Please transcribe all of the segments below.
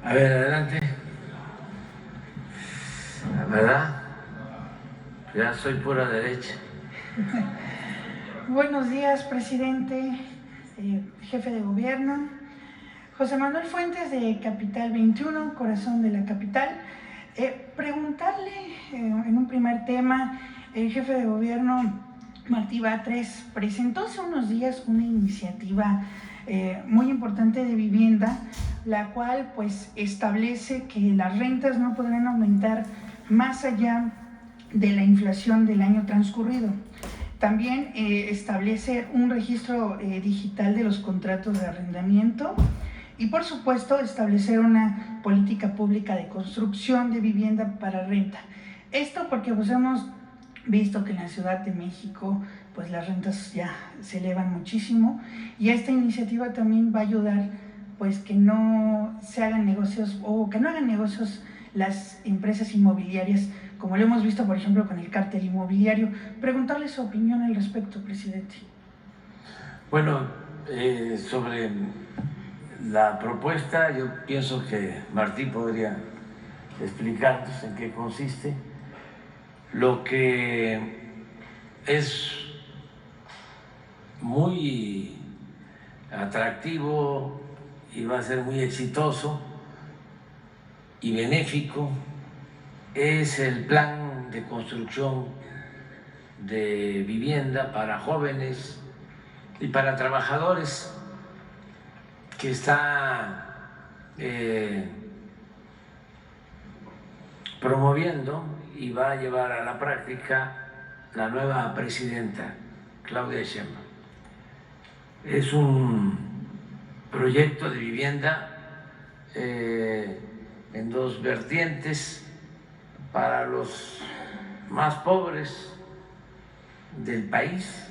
A ver, adelante. La verdad, ya soy pura derecha. Buenos días, presidente, jefe de gobierno. José Manuel Fuentes, de Capital 21, corazón de la capital. Preguntarle en un primer tema, el jefe de gobierno, Martí Batres, presentó hace unos días una iniciativa muy importante de vivienda, la cual pues establece que las rentas no podrán aumentar más allá de la inflación del año transcurrido. También establece un registro digital de los contratos de arrendamiento y, por supuesto, establecer una política pública de construcción de vivienda para renta. Esto porque pues hemos visto que en la Ciudad de México pues las rentas ya se elevan muchísimo, y esta iniciativa también va a ayudar pues que no se hagan negocios o que no hagan negocios las empresas inmobiliarias, como lo hemos visto por ejemplo con el cártel inmobiliario. Preguntarle su opinión al respecto, presidente. Bueno, sobre la propuesta, yo pienso que Martí podría explicarnos en qué consiste. Lo que es muy atractivo y va a ser muy exitoso y benéfico es el plan de construcción de vivienda para jóvenes y para trabajadores que está promoviendo y va a llevar a la práctica la nueva presidenta, Claudia Sheinbaum. Es un proyecto de vivienda en dos vertientes: para los más pobres del país,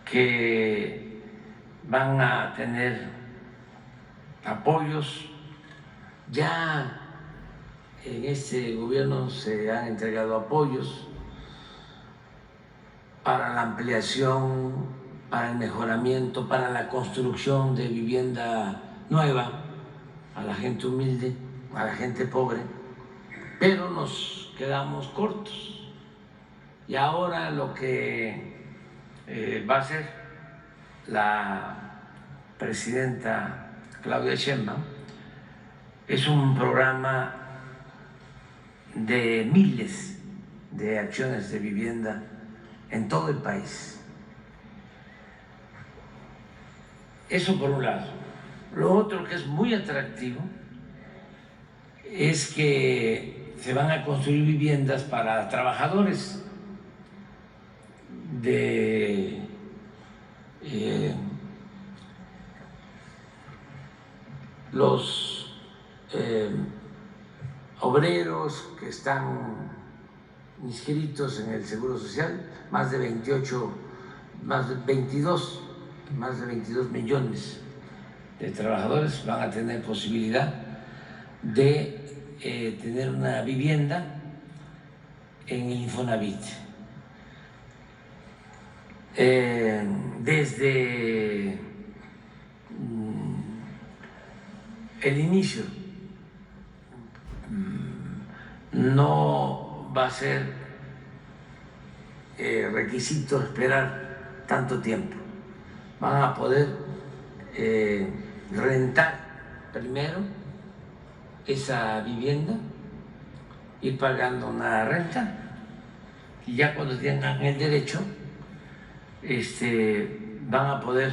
que van a tener apoyos. Ya en este gobierno se han entregado apoyos para la ampliación, para el mejoramiento, para la construcción de vivienda nueva a la gente humilde, a la gente pobre, pero nos quedamos cortos. Y ahora lo que va a hacer la presidenta Claudia Sheinbaum es un programa de miles de acciones de vivienda en todo el país. Eso por un lado. Lo otro que es muy atractivo es que se van a construir viviendas para trabajadores de los obreros que están inscritos en el Seguro Social, más de 22 millones de trabajadores van a tener posibilidad de tener una vivienda en el Infonavit. Desde el inicio no va a ser requisito esperar tanto tiempo. Van a poder rentar primero esa vivienda, ir pagando una renta, y ya cuando tengan el derecho van a poder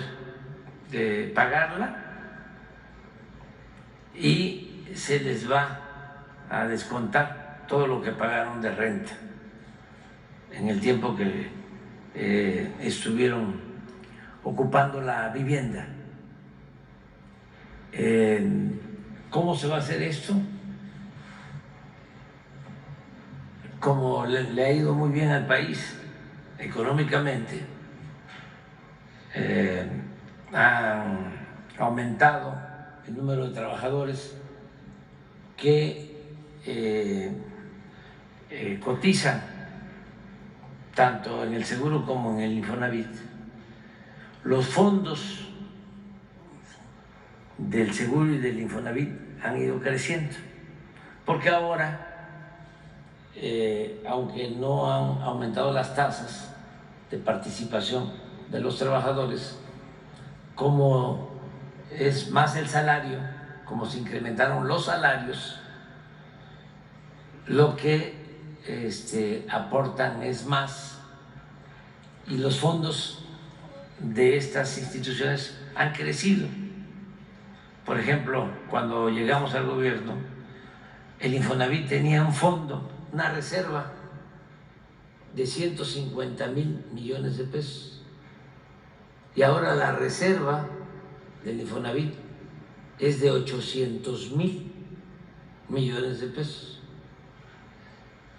pagarla y se les va a descontar todo lo que pagaron de renta en el tiempo que estuvieron ocupando la vivienda. ¿Cómo se va a hacer esto? Como le ha ido muy bien al país económicamente, han aumentado el número de trabajadores que cotizan tanto en el seguro como en el Infonavit. Los fondos del Seguro y del Infonavit han ido creciendo, porque ahora, aunque no han aumentado las tasas de participación de los trabajadores, como es más el salario, como se incrementaron los salarios, lo que aportan es más, y los fondos de estas instituciones han crecido. Por ejemplo, cuando llegamos al gobierno, el Infonavit tenía un fondo, una reserva de 150,000 millones de pesos, y ahora la reserva del Infonavit es de 800,000 millones de pesos.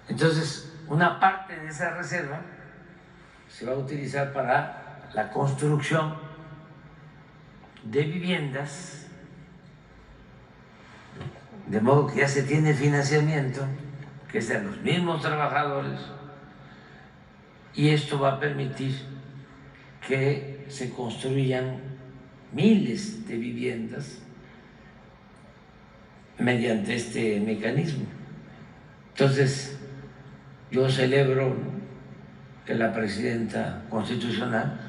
Entonces, una parte de esa reserva se va a utilizar para la construcción de viviendas, de modo que ya se tiene financiamiento, que es de los mismos trabajadores, y esto va a permitir que se construyan miles de viviendas mediante este mecanismo. Entonces, yo celebro que la presidenta constitucional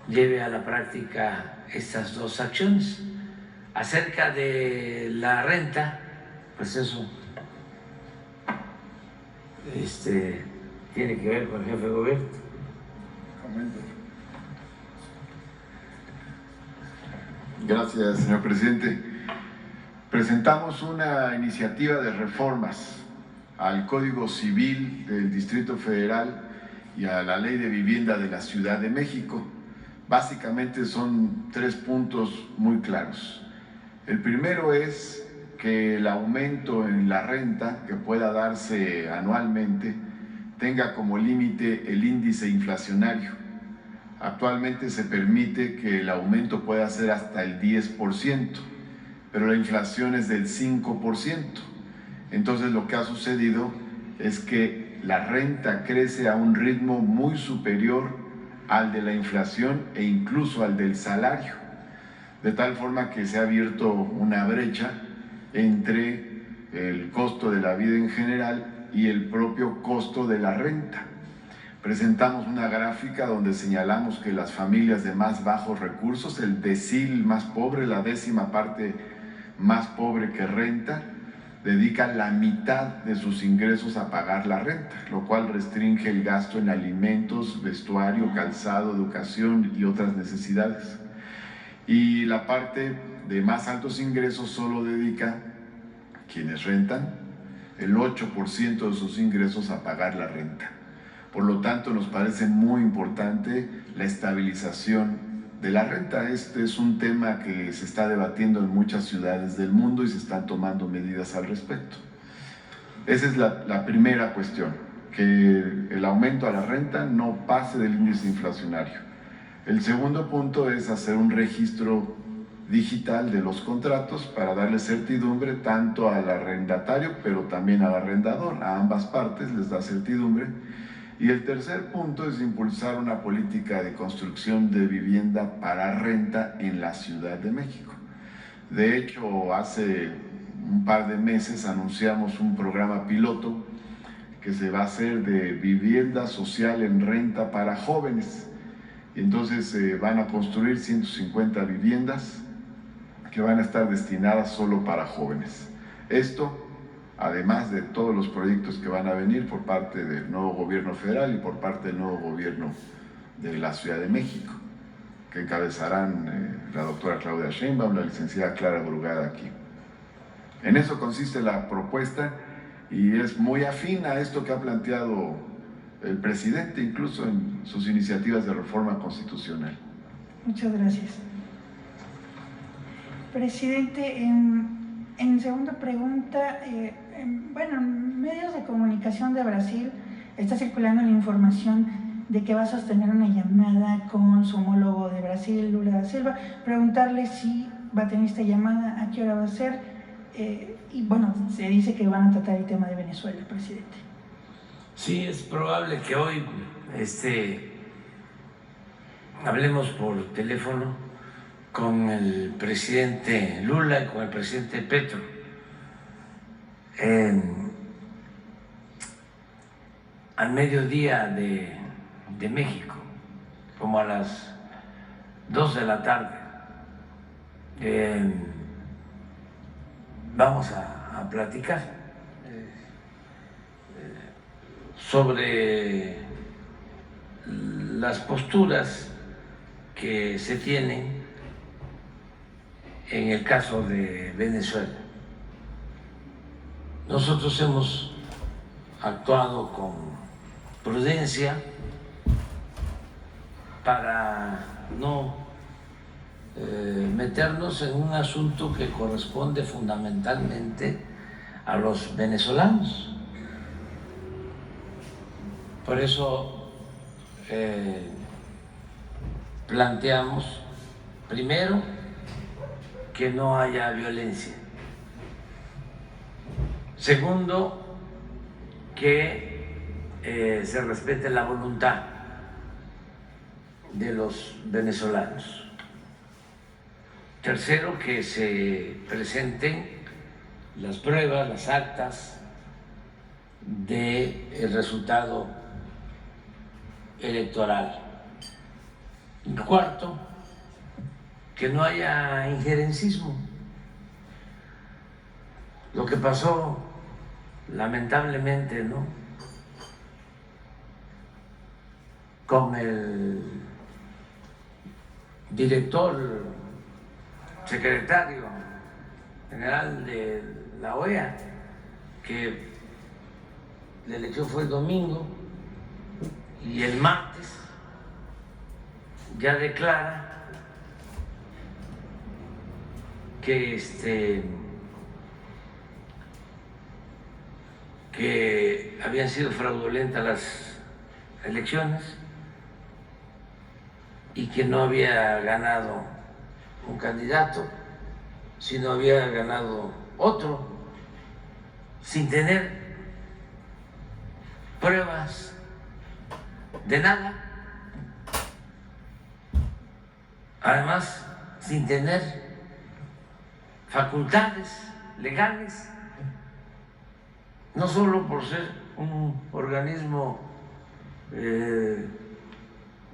lleve a la práctica estas dos acciones. Acerca de la renta, pues eso tiene que ver con el jefe de gobierno. Gracias, señor presidente. Presentamos una iniciativa de reformas al Código Civil del Distrito Federal y a la Ley de Vivienda de la Ciudad de México. Básicamente son 3 puntos muy claros. El primero es que el aumento en la renta que pueda darse anualmente tenga como límite el índice inflacionario. Actualmente se permite que el aumento pueda ser hasta el 10%, pero la inflación es del 5%. Entonces lo que ha sucedido es que la renta crece a un ritmo muy superior al de la inflación e incluso al del salario, de tal forma que se ha abierto una brecha entre el costo de la vida en general y el propio costo de la renta. Presentamos una gráfica donde señalamos que las familias de más bajos recursos, el decil más pobre, la 10ª parte más pobre que renta, dedican la mitad de sus ingresos a pagar la renta, lo cual restringe el gasto en alimentos, vestuario, calzado, educación y otras necesidades. Y la parte de más altos ingresos solo dedica, quienes rentan, el 8% de sus ingresos a pagar la renta. Por lo tanto, nos parece muy importante la estabilización de la renta. Este es un tema que se está debatiendo en muchas ciudades del mundo y se están tomando medidas al respecto. Esa es la primera cuestión, que el aumento a la renta no pase del índice inflacionario. El segundo punto es hacer un registro digital de los contratos para darle certidumbre tanto al arrendatario, pero también al arrendador. A ambas partes les da certidumbre. Y el tercer punto es impulsar una política de construcción de vivienda para renta en la Ciudad de México. De hecho, hace un par de meses anunciamos un programa piloto que se va a hacer de vivienda social en renta para jóvenes. Entonces van a construir 150 viviendas que van a estar destinadas solo para jóvenes. Esto, además de todos los proyectos que van a venir por parte del nuevo gobierno federal y por parte del nuevo gobierno de la Ciudad de México, que encabezarán la doctora Claudia Sheinbaum, la licenciada Clara Brugada aquí. En eso consiste la propuesta y es muy afín a esto que ha planteado el presidente, incluso en sus iniciativas de reforma constitucional. Muchas gracias. Presidente, en segunda pregunta, en medios de comunicación de Brasil está circulando la información de que va a sostener una llamada con su homólogo de Brasil, Lula da Silva, preguntarle si va a tener esta llamada, a qué hora va a ser, y bueno, se dice que van a tratar el tema de Venezuela, presidente. Sí, es probable que hoy hablemos por teléfono con el presidente Lula y con el presidente Petro. Al mediodía de México, como a las 2 de la tarde, vamos a platicar sobre las posturas que se tienen en el caso de Venezuela. Nosotros hemos actuado con prudencia para no meternos en un asunto que corresponde fundamentalmente a los venezolanos. Por eso planteamos, primero, que no haya violencia. Segundo, que se respete la voluntad de los venezolanos. Tercero, que se presenten las pruebas, las actas del resultado electoral. Y cuarto, que no haya injerencismo. Lo que pasó, lamentablemente, ¿no?, con el director, secretario general de la OEA, que la elección fue el domingo y el martes ya declara que habían sido fraudulentas las elecciones y que no había ganado un candidato, sino había ganado otro, sin tener pruebas de nada, además sin tener facultades legales, no solo por ser un organismo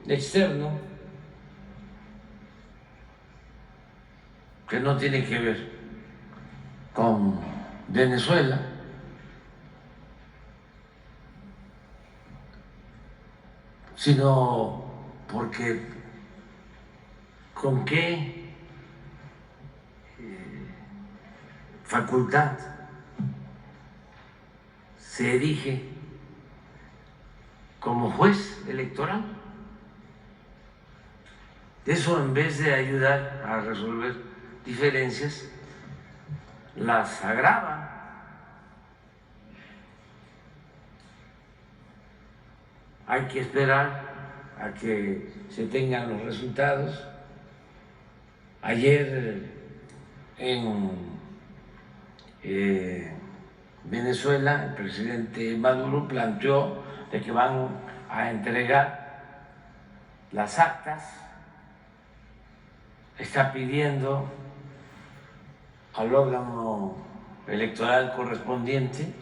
externo que no tiene que ver con Venezuela, sino porque con qué facultad se erige como juez electoral. Eso, en vez de ayudar a resolver diferencias, las agrava. Hay que esperar a que se tengan los resultados. Ayer en Venezuela el presidente Maduro planteó de que van a entregar las actas, está pidiendo al órgano electoral correspondiente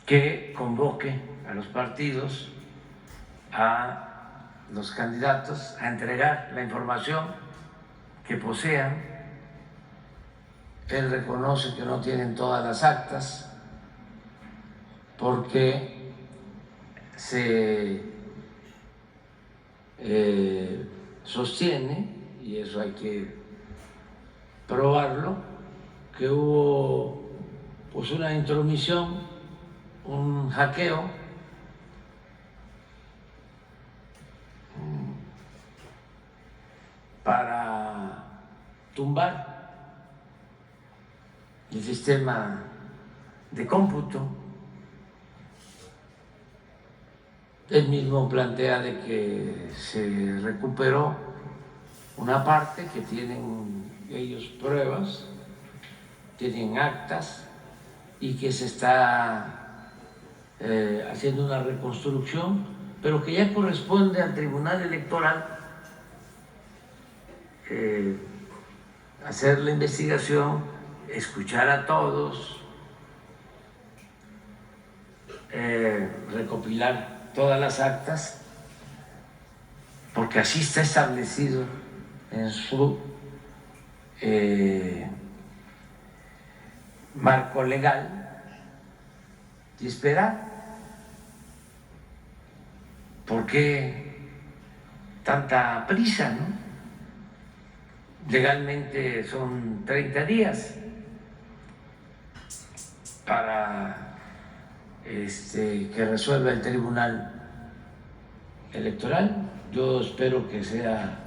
que convoque a los partidos, a los candidatos, a entregar la información que posean. Él reconoce que no tienen todas las actas porque se sostiene, y eso hay que probarlo, que hubo pues una intromisión, un hackeo para tumbar el sistema de cómputo. Él mismo plantea de que se recuperó una parte, que tienen ellos pruebas, tienen actas, y que se está haciendo una reconstrucción, pero que ya corresponde al Tribunal Electoral hacer la investigación, escuchar a todos, recopilar todas las actas, porque así está establecido en su marco legal, y esperar. ¿Por qué tanta prisa, no? Legalmente son 30 días para que resuelva el Tribunal Electoral. Yo espero que sea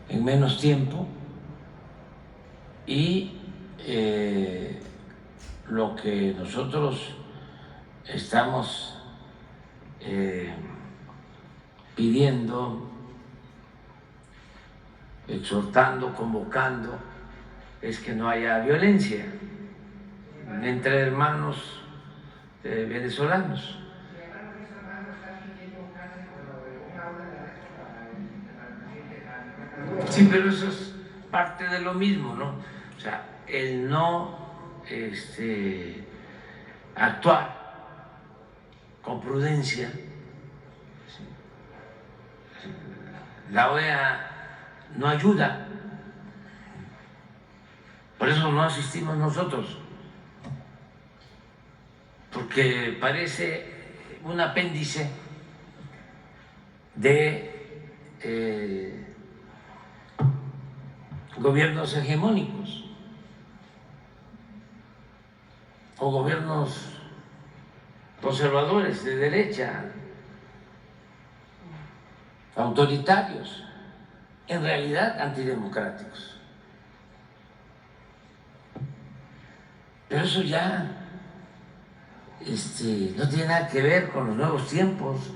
en menos tiempo, y lo que nosotros estamos pidiendo, exhortando, convocando, es que no haya violencia entre hermanos venezolanos. Sí, pero eso es parte de lo mismo, ¿no? O sea, el no actuar con prudencia. La OEA no ayuda, por eso no asistimos nosotros, porque parece un apéndice de gobiernos hegemónicos o gobiernos conservadores de derecha, autoritarios, en realidad antidemocráticos. Pero eso ya no tiene nada que ver con los nuevos tiempos.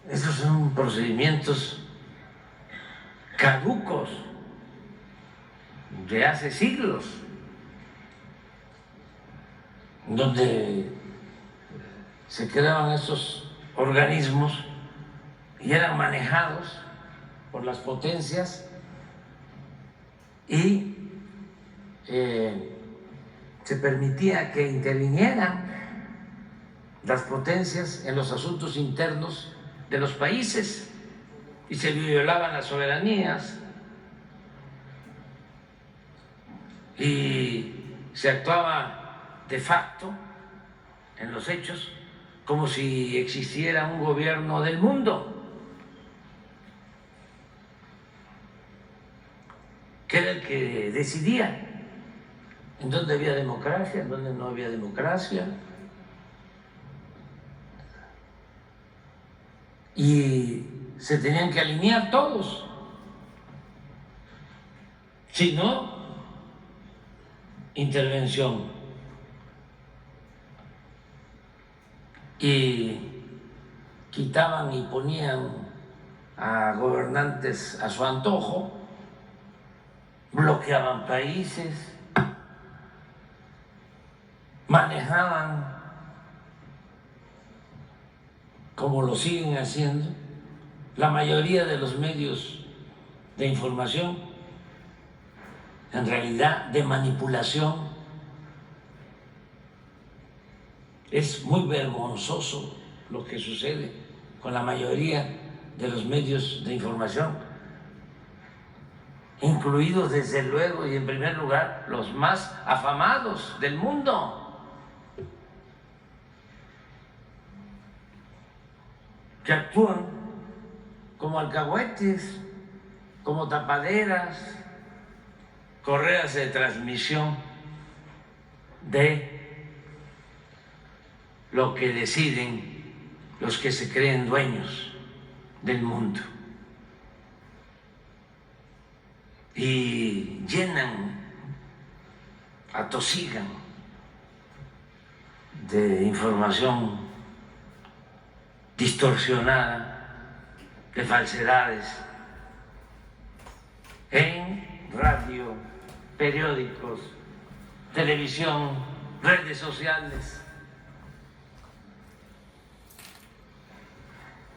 Esos son procedimientos caducos de hace siglos, donde se creaban esos organismos y eran manejados por las potencias, y se permitía que intervinieran las potencias en los asuntos internos de los países y se violaban las soberanías y se actuaba de facto en los hechos como si existiera un gobierno del mundo, que era el que decidía en dónde había democracia, en dónde no había democracia. Y se tenían que alinear todos. Si no, intervención. Y quitaban y ponían a gobernantes a su antojo, bloqueaban países, manejaban, como lo siguen haciendo, la mayoría de los medios de información, en realidad de manipulación. Es muy vergonzoso lo que sucede con la mayoría de los medios de información, incluidos desde luego y en primer lugar los más afamados del mundo, que actúan como alcahuetes, como tapaderas, correas de transmisión de lo que deciden los que se creen dueños del mundo. Y llenan, atosigan de información distorsionada, de falsedades, en radio, periódicos, televisión, redes sociales.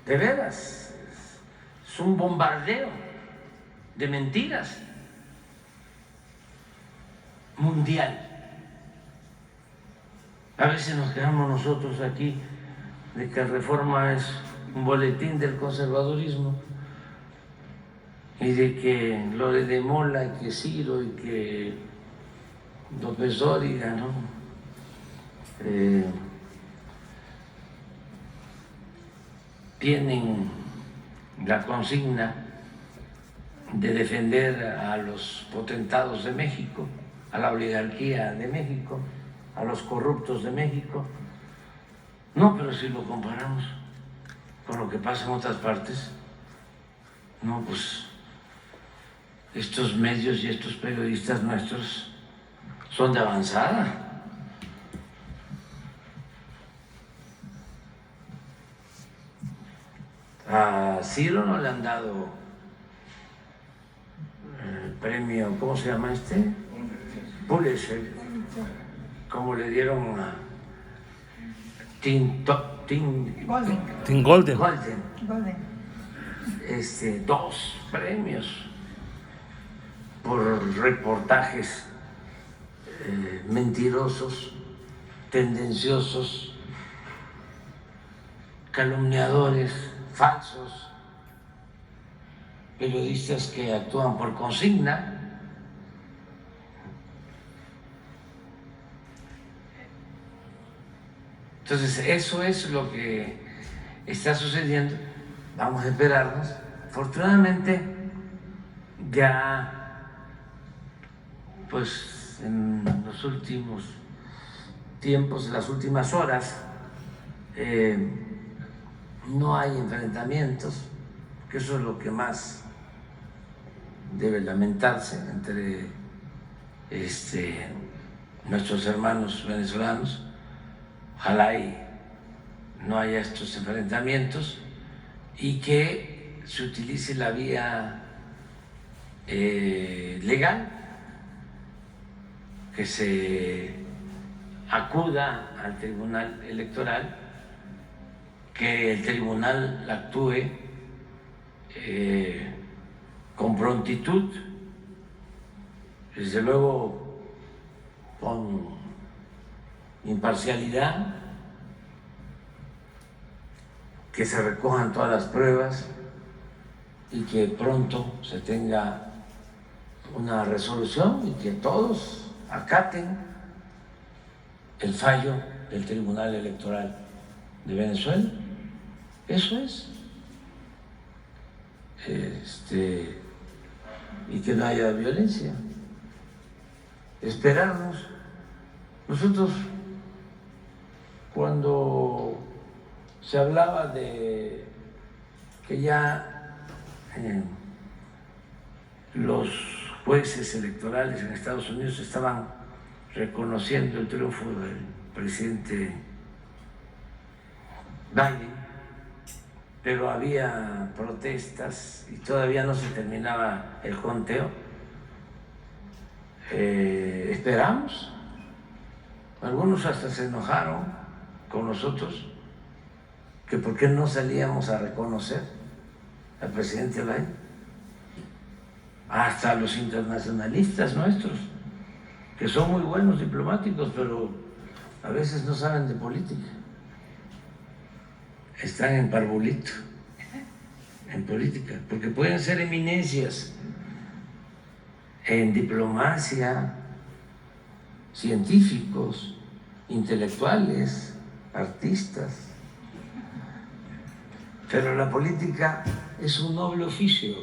De veras, es un bombardeo de mentiras mundial. A veces nos quedamos nosotros aquí de que Reforma es un boletín del conservadurismo y de que lo de Mola y que Ciro y que López Dóriga, ¿no? Tienen la consigna de defender a los potentados de México, a la oligarquía de México, a los corruptos de México. No, pero si lo comparamos con lo que pasa en otras partes, no, pues estos medios y estos periodistas nuestros son de avanzada. A Ciro no le han dado el premio, ¿cómo se llama este? Pulitzer, como le dieron a Tim Golden. Golden. 2 premios por reportajes mentirosos, tendenciosos, calumniadores, falsos, periodistas que actúan por consigna. Entonces, eso es lo que está sucediendo. Vamos a esperarnos. Afortunadamente, ya, pues, en los últimos tiempos, en las últimas horas, no hay enfrentamientos, que eso es lo que más debe lamentarse entre nuestros hermanos venezolanos. Ojalá y no haya estos enfrentamientos y que se utilice la vía legal, que se acuda al Tribunal Electoral, que el tribunal actúe con prontitud, desde luego con imparcialidad, que se recojan todas las pruebas y que pronto se tenga una resolución y que todos acaten el fallo del Tribunal Electoral de Venezuela. Eso es. Y que no haya violencia. Esperarnos. Nosotros, cuando se hablaba de que ya los jueces electorales en Estados Unidos estaban reconociendo el triunfo del presidente Biden, pero había protestas y todavía no se terminaba el conteo. Esperamos. Algunos hasta se enojaron con nosotros, que por qué no salíamos a reconocer al presidente Biden. Hasta los internacionalistas nuestros, que son muy buenos diplomáticos, pero a veces no saben de política. Están en parvulito, en política, porque pueden ser eminencias en diplomacia, científicos, intelectuales, artistas, pero la política es un noble oficio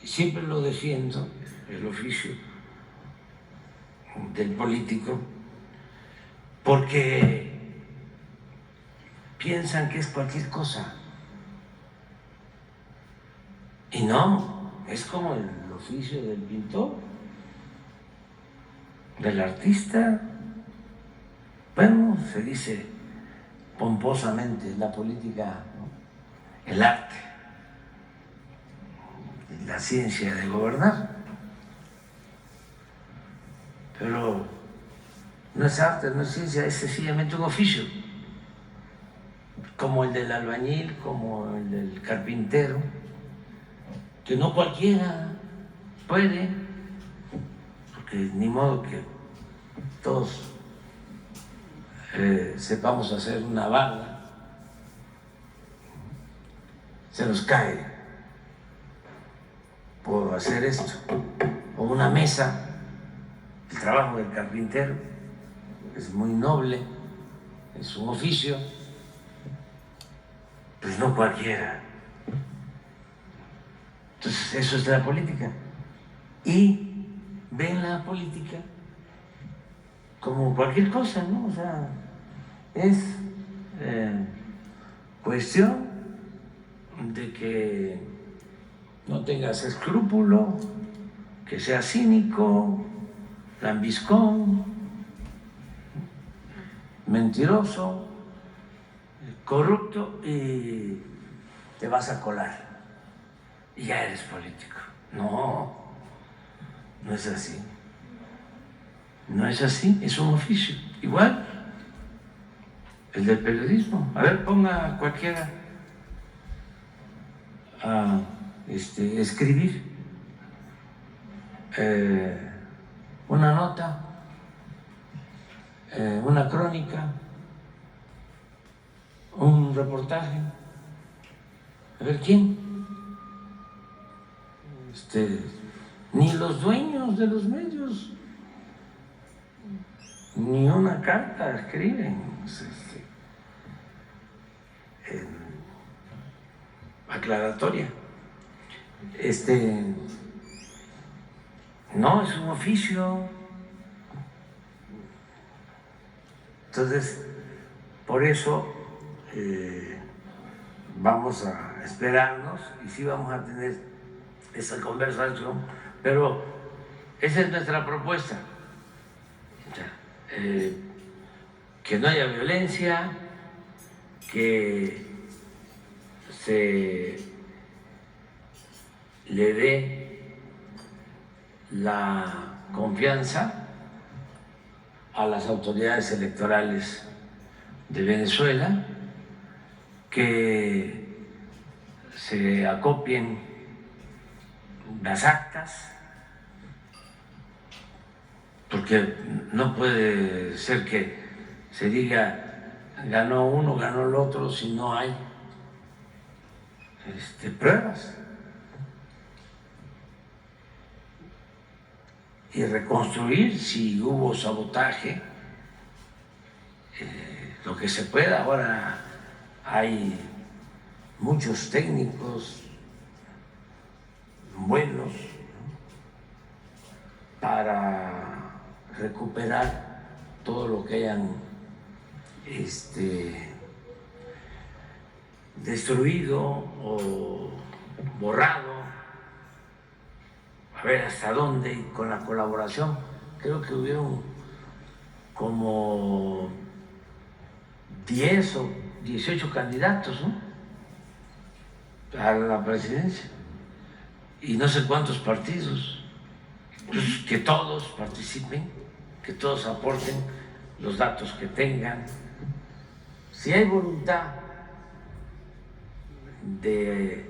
y siempre lo defiendo, el oficio del político, porque piensan que es cualquier cosa y no, es como el oficio del pintor, del artista. Bueno, se dice pomposamente la política, ¿no? El arte, la ciencia de gobernar, pero no es arte, no es ciencia, es sencillamente un oficio, como el del albañil, como el del carpintero, que no cualquiera puede, porque ni modo que todos sepamos hacer una barda, se nos cae por hacer esto, o una mesa. El trabajo del carpintero es muy noble, es un oficio, pues no cualquiera. Entonces eso es la política. Y ven la política como cualquier cosa, ¿no? O sea, es cuestión de que no tengas escrúpulo, que seas cínico, lambiscón, mentiroso, corrupto, y te vas a colar y ya eres político. No, no es así. No es así, es un oficio. Igual el del periodismo. A ver, ponga cualquiera a escribir una nota, una crónica, un reportaje. A ver quién. Ni los dueños de los medios, ni una carta escriben. Aclaratoria. No, es un oficio. Entonces, por eso vamos a esperarnos y sí vamos a tener esa conversación, pero esa es nuestra propuesta. Que no haya violencia, que se le dé la confianza a las autoridades electorales de Venezuela, que se acopien las actas, porque no puede ser que se diga ganó uno, ganó el otro, si no hay pruebas. Y reconstruir si hubo sabotaje, lo que se pueda. Ahora hay muchos técnicos buenos, ¿no?, para recuperar todo lo que hayan destruido o borrado, a ver hasta dónde, y con la colaboración. Creo que hubieron como 10 o 18 candidatos, ¿no?, a la presidencia, y no sé cuántos partidos. Entonces, que todos participen, que todos aporten los datos que tengan. Si hay voluntad de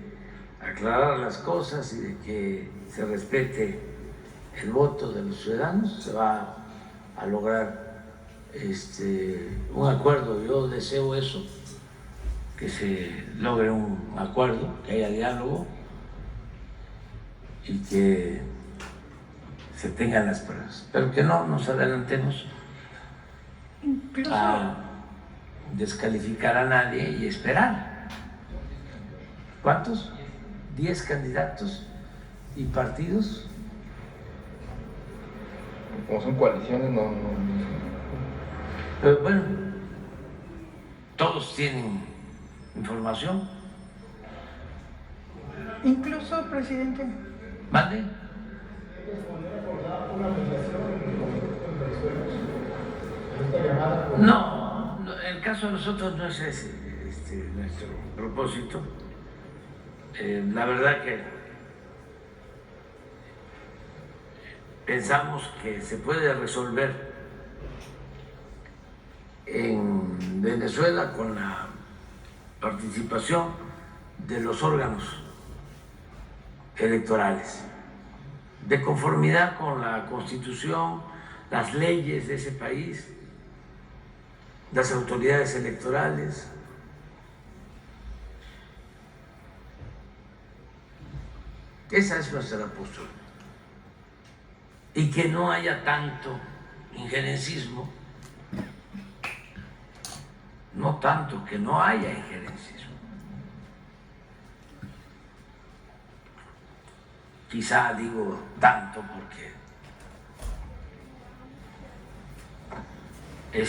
aclarar las cosas y de que se respete el voto de los ciudadanos, se va a lograr un acuerdo. Yo deseo eso, que se logre un acuerdo, que haya diálogo y que se tengan las pruebas, pero que no nos adelantemos a descalificar a nadie y esperar. ¿Cuántos? 10 candidatos y partidos. Como son coaliciones, no. Pero bueno, todos tienen información. Incluso, presidente. ¿Mande? No, el caso de nosotros no es ese, nuestro propósito. La verdad que pensamos que se puede resolver en Venezuela con la participación de los órganos electorales, de conformidad con la Constitución, las leyes de ese país, las autoridades electorales. Esa es nuestra postura. Y que no haya tanto injerencismo, no tanto, que no haya injerencismo. Quizá digo tanto porque